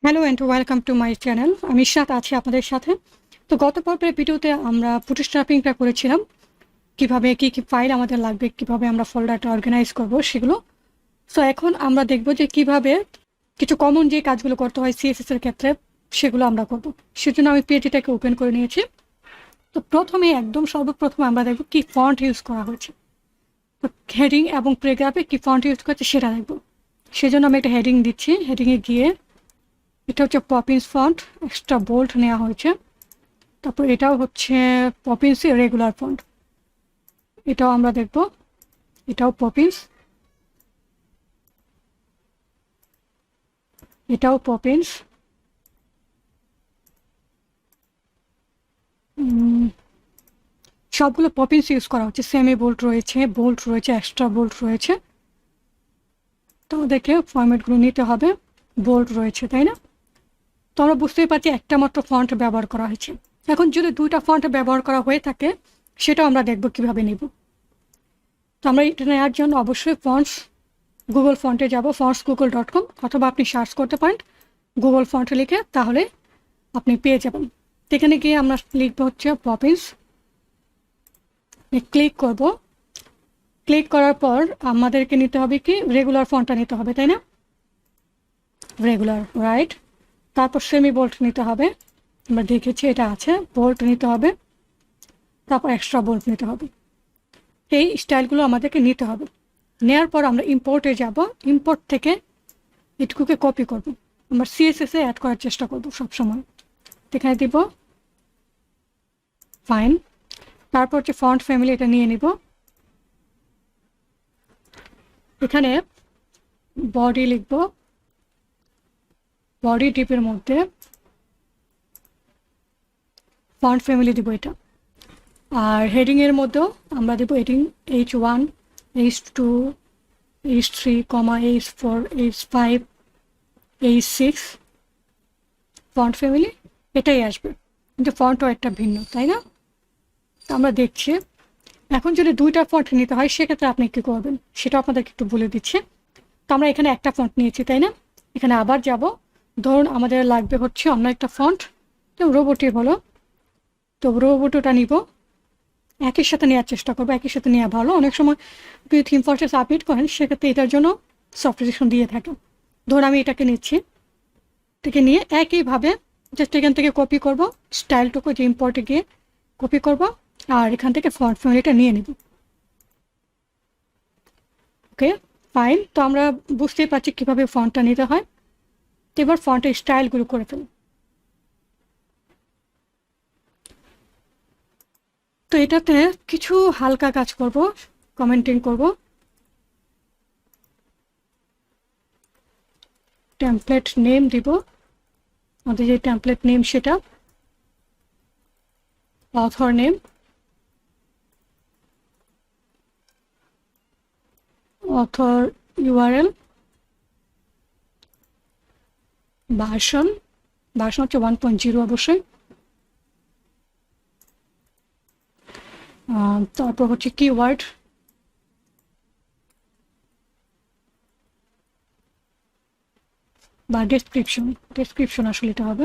Hello and welcome to my channel. আমি ইশরাত আছি আপনাদের সাথে। তো গত পর্বের ভিডিওতে আমরা বুটস্ট্র্যাপিংটা করেছিলাম, কিভাবে কি কি ফাইল আমাদের লাগবে, কিভাবে আমরা ফোল্ডারটা অর্গানাইজ করব সেগুলো। সো এখন আমরা দেখব যে কিভাবে কিছু কমন যে কাজগুলো করতে হয় সিএসএস এর ক্ষেত্রে সেগুলো আমরা করব। সেজন্য আমি পেজটাকে ওপেন করে নিয়েছি। তো প্রথমে একদম সর্বপ্রথমে আমরা দেখব কি ফন্ট ইউজ করা হয়েছে। তো হেডিং এবং প্যারাগ্রাফে কি ফন্ট ইউজ করছে সেটা দেখব। সেজন্য আমি একটা হেডিং দিচ্ছি। হেডিংয়ে গিয়ে এটা হচ্ছে পপিন্স ফন্ট, এক্সট্রা বোল্ড নেওয়া হয়েছে। তারপর এটাও হচ্ছে পপিন্স রেগুলার ফন্ট, এটাও আমরা দেখব। এটাও পপিন্স, এটাও পপিন্স। সবগুলো পপিন্স ইউজ করা হচ্ছে। সেমি বোল্ড রয়েছে, বোল্ড রয়েছে, এক্সট্রা বোল্ড রয়েছে। তো দেখে ফরম্যাটগুলো নিতে হবে। বোল্ড রয়েছে, তাই না? তো আমরা বুঝতেই পারছি একটা মাত্র ফন্ট ব্যবহার করা হয়েছে। এখন যদি দুইটা ফন্ট ব্যবহার করা হয়ে থাকে সেটাও আমরা দেখব কিভাবে নিব। তো আমরা এটা নেওয়ার জন্য অবশ্যই ফন্টস গুগল ফন্টে যাব, fontsgoogle.com, অথবা আপনি সার্চ করতে পারেন গুগল ফন্ট লিখে, তাহলে আপনি পেয়ে যাবেন। এখানে গিয়ে আমরা লিখবো হচ্ছে পপিন্স, ক্লিক করব। ক্লিক করার পর আমাদেরকে নিতে হবে কি রেগুলার ফন্টটা নিতে হবে, তাই না? Regular, right. তারপর সেমি বোল্ড নিতে হবে, আমরা দেখেছি এটা আছে। বোল্ড নিতে হবে, তারপর এক্সট্রা বোল্ড নিতে হবে। এই স্টাইলগুলো আমাদেরকে নিতে হবে। নেওয়ার পর আমরা ইম্পোর্টে যাব। ইম্পোর্ট থেকে এটুকুকে কপি করব। আমরা সিএসএসে অ্যাড করার চেষ্টা করব সবসময়। এখানে দিব ফাইন। তারপর হচ্ছে ফন্ট ফ্যামিলি, এটা নিয়ে নিব। এখানে বডি লিখব, বডি টিপের মধ্যে ফন্ট ফ্যামিলি দিব এটা। আর হেডিংয়ের মধ্যেও আমরা দেবো heading H1, H2, H3, H4, H5, H6 font family এটাই আসবে, কিন্তু ফন্টও একটা ভিন্ন, তাই না? তো আমরা দেখছি। এখন যদি দুইটা ফন্ট নিতে হয় সেক্ষেত্রে আপনি কী করবেন সেটা আপনাদেরকে একটু বলে দিচ্ছি। তো আমরা এখানে একটা ফন্ট নিয়েছি, তাই না? এখানে আবার যাব। ধরুন আমাদের লাগবে হচ্ছে অন্য একটা ফন্ট, তো রোবোটি হলো। তো রোবোটোটা নিব, একই সাথে নেওয়ার চেষ্টা করবো। একই সাথে নেওয়া ভালো। অনেক সময় যদি থিম ফন্টে সাবমিট করেন সেক্ষেত্রে এটার জন্য সাবস্ক্রিপশন দিয়ে থাকে। ধরুন আমি এটাকে নিচ্ছি, এটাকে নিয়ে একইভাবে জাস্ট এখান থেকে কপি করব, স্টাইলটুকু যে ইম্পোর্টে গিয়ে কপি করব, আর এখান থেকে ফন্ট ফ্যামিলিটা নিয়ে নেব। ওকে, ফাইন। তো আমরা বুঝতেই পারছি কীভাবে ফন্টটা নিতে হয়। এবার ফন্টের স্টাইলগুলো করে ফেলি। তো এটাতে কিছু হালকা কাজ করব, কমেন্টিং করব। টেমপ্লেট নেম দিব, আমাদের যে টেমপ্লেট নেম সেটা। Author name, author URL, version, version হচ্ছে 1.0 অবশ্যই। তারপর হচ্ছে কিওয়ার্ড, বা ডেসক্রিপশন, ডেসক্রিপশন আসলে এটা হবে।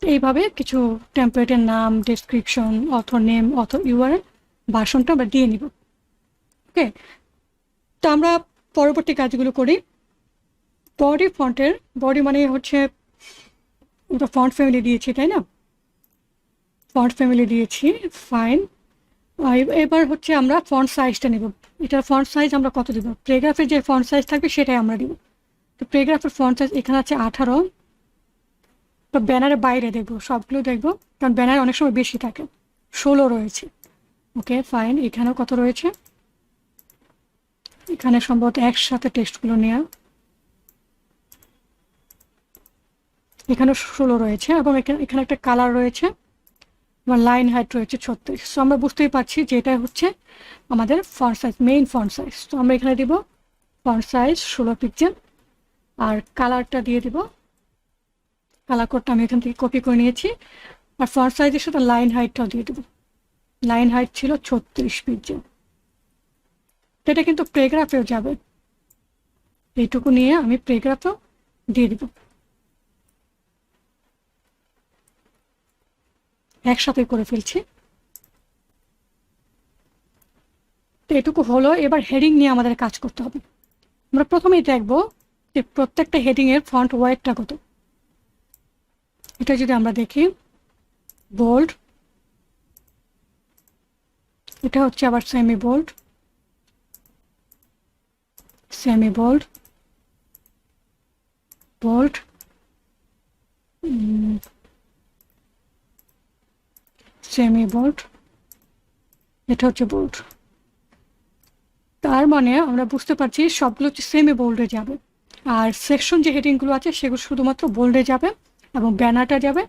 এইভাবে কিছু টেমপ্লেটের নাম, description, author name, author URL, ভার্সনটা আমরা দিয়ে নিব। ওকে, তো আমরা পরবর্তী কাজগুলো করি। বডি ফন্টের, বডি মানে হচ্ছে ওটা ফন্ট ফ্যামিলি দিয়েছি, তাই না? ফন্ট ফ্যামিলি দিয়েছি, ফাইন। এবার হচ্ছে আমরা ফন্ট সাইজটা নেব। এটার ফন্ট সাইজ আমরা কত দেবো? প্যারাগ্রাফের যে ফন্ট সাইজ থাকবে সেটাই আমরা দিব। তো প্যারাগ্রাফের ফন্ট সাইজ এখানে আছে 18। তো ব্যানারের বাইরে দেখবো, সবগুলো দেখবো, কারণ ব্যানার অনেক সময় বেশি থাকে। 16 রয়েছে। ওকে, ফাইন। এখানেও কত রয়েছে? এখানে সম্ভবত একসাথে টেক্সটগুলো নেওয়া। এখানে 16 রয়েছে, এবং এখানে একটা কালার রয়েছে, এবং লাইন হাইট রয়েছে 36। সো আমরা বুঝতেই পারছি যে এটা হচ্ছে আমাদের font size, main font size. তো আমরা এখানে দিব ফন্ট সাইজ 16 পিক্সেল, আর কালারটা দিয়ে দিব। কালার কোডটা আমি এখান থেকে কপি করে নিয়েছি। আর ফন্ট সাইজের সাথে লাইন হাইটটাও দিয়ে দেবো। লাইন হাইট ছিল 36 পিক্সেল। তো এটা কিন্তু প্যারাগ্রাফেও যাবে, এইটুকু নিয়ে আমি প্যারাগ্রাফেও দিয়ে দিব, একসাথে করে ফেলছি। তো এটুকু হলো। এবার হেডিং নিয়ে আমাদের কাজ করতে হবে। আমরা প্রথমেই দেখব যে প্রত্যেকটা হেডিং এর ফন্ট ওয়েটটা কত। এটা যদি আমরা দেখি, বোল্ড, এটা হচ্ছে আবার semi bold, semi bold, bold, semi bold, এটা হচ্ছে বোল্ড। তার মানে আমরা বুঝতে পারছি সবগুলো হচ্ছে সেমি বোল্ডে যাবে, আর সেকশন যে হেডিংগুলো আছে সেগুলো শুধুমাত্র বোল্ডে যাবে এবং ব্যানারটা যাবে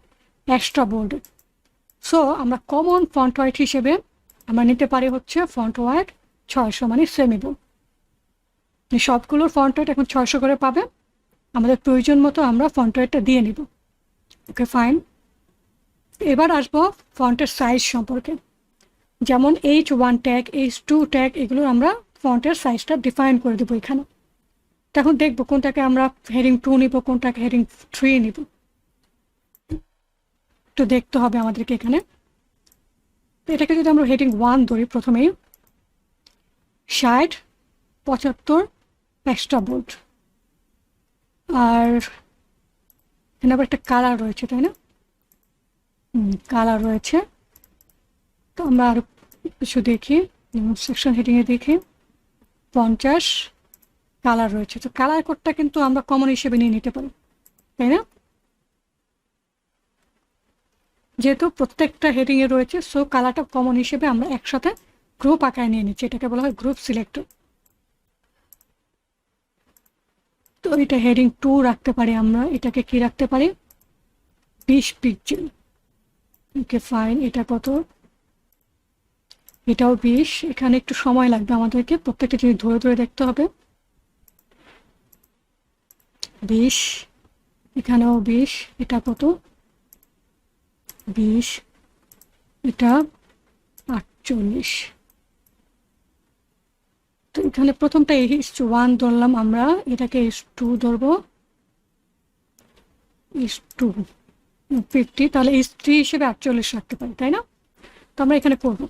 এক্সট্রা বোল্ডে। সো আমরা কমন ফন্ট ওয়েট হিসেবে আমরা নিতে পারি হচ্ছে ফন্ট ওয়েট 600, মানে সেমি বোল্ড। সবগুলোর ফন্ট ওয়েট এখন 600 করে পাবে। আমাদের প্রয়োজন মতো আমরা ফন্ট ওয়েটটা দিয়ে নিব। ওকে, ফাইন। এবার আসবো ফন্টের সাইজ সম্পর্কে। যেমন H1 ট্যাগ, H2 ট্যাগ, এগুলো আমরা ফন্টের সাইজটা ডিফাইন করে দেবো এখানে। তখন দেখবো কোনটাকে আমরা হেডিং 2 নিব, কোনটাকে হেডিং 3 নিব, একটু দেখতে হবে আমাদেরকে এখানে। তো এটাকে যদি আমরা হেডিং 1 ধরি, প্রথমেই 60, 75 এক্সট্রা বোল্ড। আর এখানে আবার একটা কালার রয়েছে, তাই না? কালার রয়েছে। তো আমরা আরো কিছু দেখি, সেকশন হেডিংয়ে দেখি 50 কালার রয়েছে। তো কালার কোডটা কিন্তু আমরা কমন হিসেবে নিয়ে নিতে পারি, তাই না? যেহেতু প্রত্যেকটা হেডিংয়ে রয়েছে, সো কালারটা কমন হিসেবে আমরা একসাথে গ্রুপ আকারে নিয়ে নিচ্ছি। এটাকে বলা হয় গ্রুপ সিলেক্টর। তো এটা হেডিং 2 রাখতে পারি আমরা। এটাকে কি রাখতে পারি? 20 পিক্সেল। ওকে, ফাইন। এটা কত? এটাও 20। এখানে একটু সময় লাগবে আমাদেরকে, প্রত্যেকটা জিনিস ধরে ধরে দেখতে হবে। 20, এখানেও 20। এটা কত? 20, এটা 48। তো এখানে প্রথমটা H1 ধরলাম আমরা, এটাকে H2 ধরবো, H2 50, তাহলে H3 হিসেবে 48 রাখতে পারি, তাই না? তো আমরা এখানে করব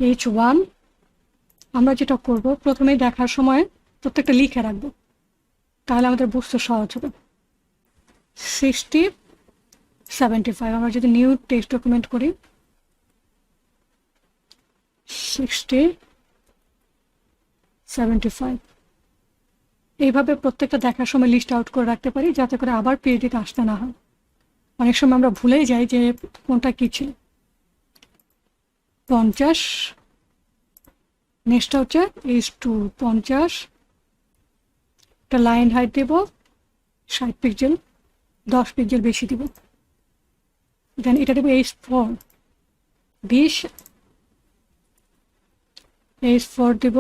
H1। আমরা যেটা করব, প্রথমেই দেখার সময় প্রত্যেকটা লিখে রাখবো, তাহলে আমাদের বুঝতে সহজ হবে। 60, 75। আমরা যদি নিউ টেক্সট ডকুমেন্ট করি, 60, 75, এইভাবে প্রত্যেকটা দেখার সময় লিস্ট আউট করে রাখতে পারি, যাতে করে আবার পিএইচডিতে আসতে না হয়। অনেক সময় আমরা ভুলেই যাই যে কোনটা কি ছিল। 50, নেক্সটটা হচ্ছে H2 50, একটা লাইন হাইট দেব 60 পিক্সেল, 10 পিক্সেল বেশি দিব। দেন এটা দেবো H4 20, H4 দেব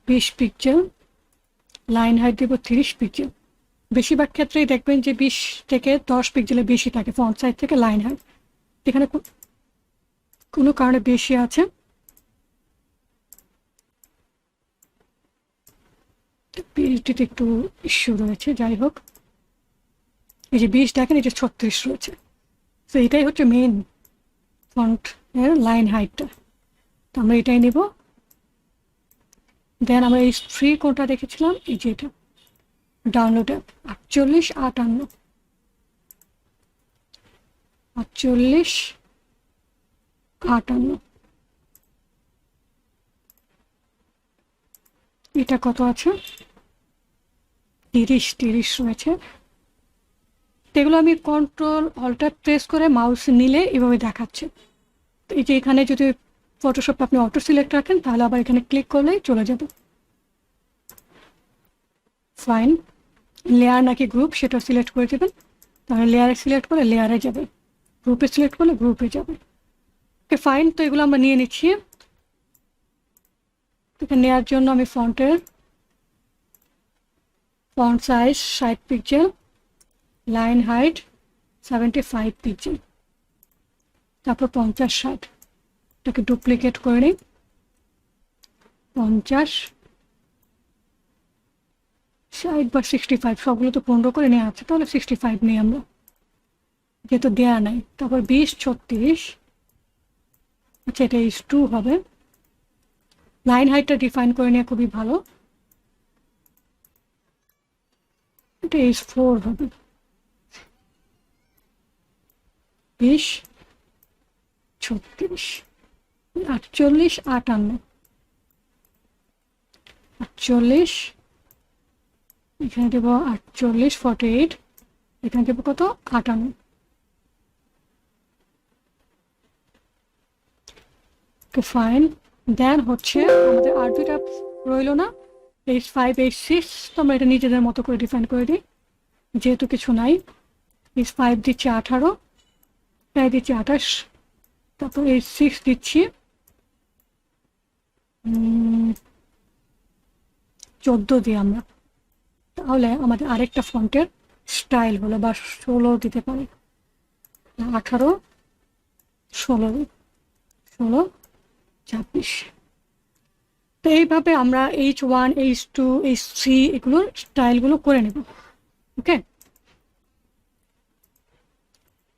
20 পিক্সেল, লাইন হাইট দেব 30 পিক্সেল। বেশিরভাগ ক্ষেত্রেই দেখবেন যে 20 থেকে 10 পিক্সেলের বেশি থাকে ফন্ট সাইজ থেকে লাইন হাইট। এখানে কোনো কারণে বেশি আছে, পিএইচডিতে একটু ইস্যু রয়েছে। যাই হোক, এই যে 20 দেখেন, এই যে 36 রয়েছে। তো এটাই হচ্ছে মেইন ফন্ট এর লাইন হাইটটা। তো আমরা এটাই নেব। দেন আমরা এই 3 কোনটা দেখেছিলাম, এই যে এটা ডাউনলোড অ্যাপ 48, 58, 48, 58। এটা কত আছে? 30 রয়েছে। এগুলো আমি কন্ট্রোল অল্টার প্রেস করে মাউস নিলে এভাবে দেখাচ্ছে। তো এই যে এখানে যদি ফটোশপে আপনি অটো সিলেক্ট রাখেন, তাহলে আবার এখানে ক্লিক করলেই চলে যাবে। ফাইন। লেয়ার নাকি গ্রুপ সেটা সিলেক্ট করে দেবেন, তাহলে লেয়ারে সিলেক্ট করে লেয়ারে যাবে, গ্রুপে সিলেক্ট করলে গ্রুপে যাবে। ওকে, ফাইন। তো এগুলো আমরা নিয়ে নিচ্ছি। এটা নেওয়ার জন্য আমি ফন্টের font size 60 pixel, line height 75 pixel, তারপর 50, 60। এটাকে ডুপ্লিকেট করে নিই 50 60 বা 65 সবগুলো তো 15 করে নেওয়া আছে, তাহলে 65 নিই আমরা, যেহেতু দেয়া নাই। তারপর 20 36, আচ্ছা এটা H2 হবে। লাইন হাইটটা ডিফাইন করে নেওয়া খুবই ভালো, এটা H4 হবে। 20 36 48 58 48, এখানে দেবো 48 48, এখানে দেবো কত 58। ফাইন। দেন হচ্ছে আমাদের আর দুইটা রইল না, H5 H6, তো আমরা এটা নিজেদের মতো করে ডিফাইন করে দিই, যেহেতু কিছু নাই। H5 দিচ্ছি 18, তাই দিচ্ছি 28, তারপর H6 দিচ্ছি 14 দিই আমরা, তাহলে আমাদের আরেকটা ফন্টের স্টাইল হলো, বা 16 দিতে পারি, 18 16 16 26। তো এইভাবে আমরা H1 H2 H3 এগুলোর স্টাইলগুলো করে নেব। ওকে,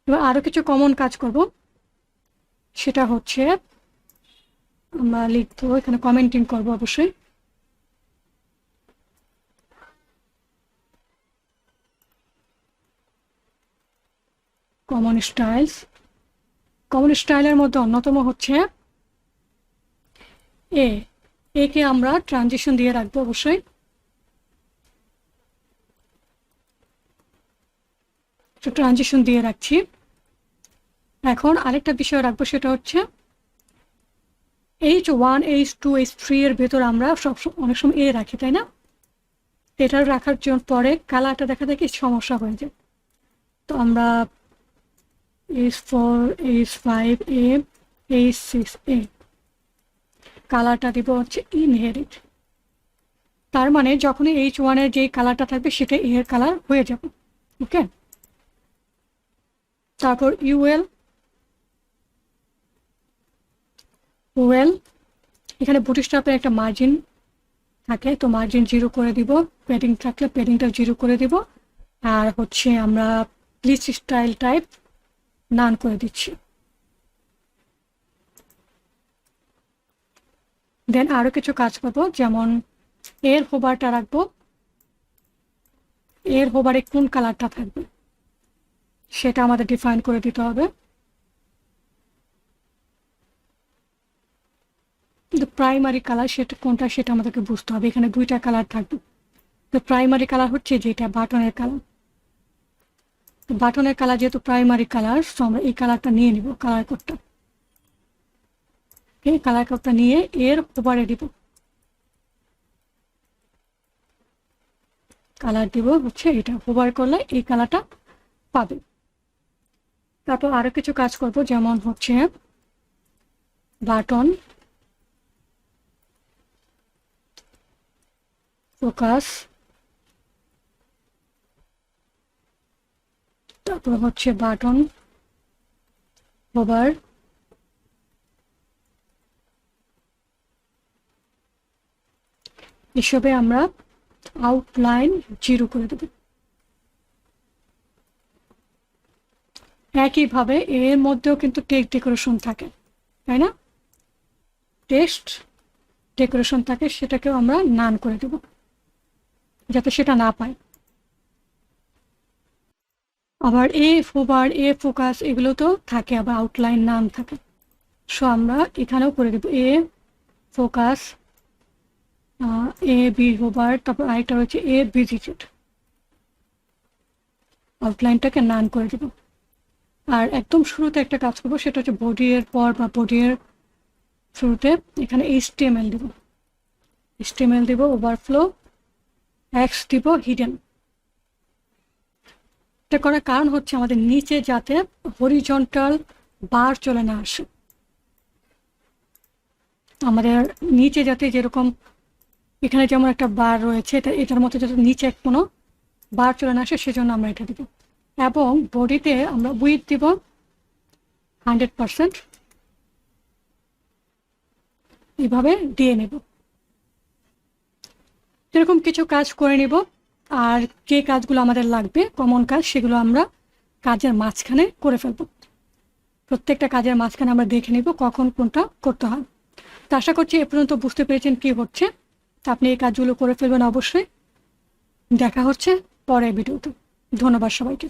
এবার আরও কিছু কমন কাজ করব, সেটা হচ্ছে আমরা লিখবো, এখানে কমেন্টিং করব অবশ্যই। কমন স্টাইলস, কমন স্টাইলের মধ্যে অন্যতম হচ্ছে একে আমরা ট্রানজিশন দিয়ে রাখবো অবশ্যই। ট্রানজিশন দিয়ে রাখছি। এখন আরেকটা বিষয় রাখবো, সেটা হচ্ছে H1 H2 H3 এর ভেতর আমরা অনেক সময় রাখি, তাই না? এটা রাখার জন্য পরে কালারটা দেখা দেখি সমস্যা হয়ে যায়, তো আমরা H4 H5 H6 কালারটা দিব হচ্ছে ইনহেরিট। তার মানে যখনই H1 এর যে কালারটা থাকবে সেটা এর কালার হয়ে যাবে। ওকে, তারপর UL এখানে বুটস্ট্র্যাপের একটা মার্জিন থাকে, তো মার্জিন 0 করে দিব, প্যাডিং থাকলে প্যাডিংটা 0 করে দিব, আর হচ্ছে আমরা লিস্ট স্টাইল টাইপ নান করে দিচ্ছি। দেন আরও কিছু কাজ করবো, যেমন এর হোভারটা রাখবো, এর হোভারে কোন কালারটা থাকবে সেটা আমাদের ডিফাইন করে দিতে হবে। কিন্তু প্রাইমারি কালার সেটা কোনটা সেটা আমাদেরকে বুঝতে হবে। এখানে দুইটা কালার থাকবে, তো প্রাইমারি কালার হচ্ছে যেটা বাটনের কালার, তো বাটনের কালার যেহেতু প্রাইমারি কালার, তো আমরা এই কালারটা নিয়ে নিব, কালার কোডটা। এই কালার কোডটা নিয়ে এর হোভারে দিব, কালার দিব হচ্ছে এটা, হোভার করলে এই কালারটা পাবে। তারপর আরো কিছু কাজ করব, যেমন হচ্ছে বাটন ফোকাস, তারপর হচ্ছে বাটন হোভার, এসবে আমরা আউটলাইন 0 করে দেব। একইভাবে এর মধ্যেও কিন্তু টেক্সট ডেকোরেশন থাকে, তাই না? টেক্সট ডেকোরেশন থাকে, সেটাকেও আমরা নান করে দেব যাতে সেটা না পায়। আবার হোভার ফোকাস এগুলো তো থাকে, আবার আউটলাইন নাম থাকে, সো আমরা এখানেও করে দেব ফোকাস বি হোভার, তারপর আরেকটা রয়েছে ভিজিটেড, আউটলাইনটাকে নান করে দেব। আর একদম শুরুতে একটা কাজ করবো, সেটা হচ্ছে বডি এর পর বা বডি এর শুরুতে এখানে HTML দেব, ওভারফ্লো এক্স দিব, হিডেন। এটা করার কারণ হচ্ছে আমাদের নিচে যাতে হরিজন্টাল বার চলে না আসে, আমাদের নিচে যাতে যেরকম এখানে যেমন একটা বার রয়েছে, এটার মতো যাতে নিচে কোনো বার চলে না আসে, সেজন্য আমরা এটা দিব। এবং বডিতে আমরা উইথ দিব 100%, এইভাবে দিয়ে নেব। এরকম কিছু কাজ করে নেব। আর যে কাজগুলো আমাদের লাগবে কমন কাজ, সেগুলো আমরা কাজের মাঝখানে করে ফেলব। প্রত্যেকটা কাজের মাঝখানে আমরা দেখে নিব কখন কোনটা করতে হয়। তো আশা করছি এ পর্যন্ত বুঝতে পেরেছেন কি হচ্ছে। তা আপনি এই কাজগুলো করে ফেলবেন অবশ্যই। দেখা হচ্ছে পরের ভিডিওতে। ধন্যবাদ সবাইকে।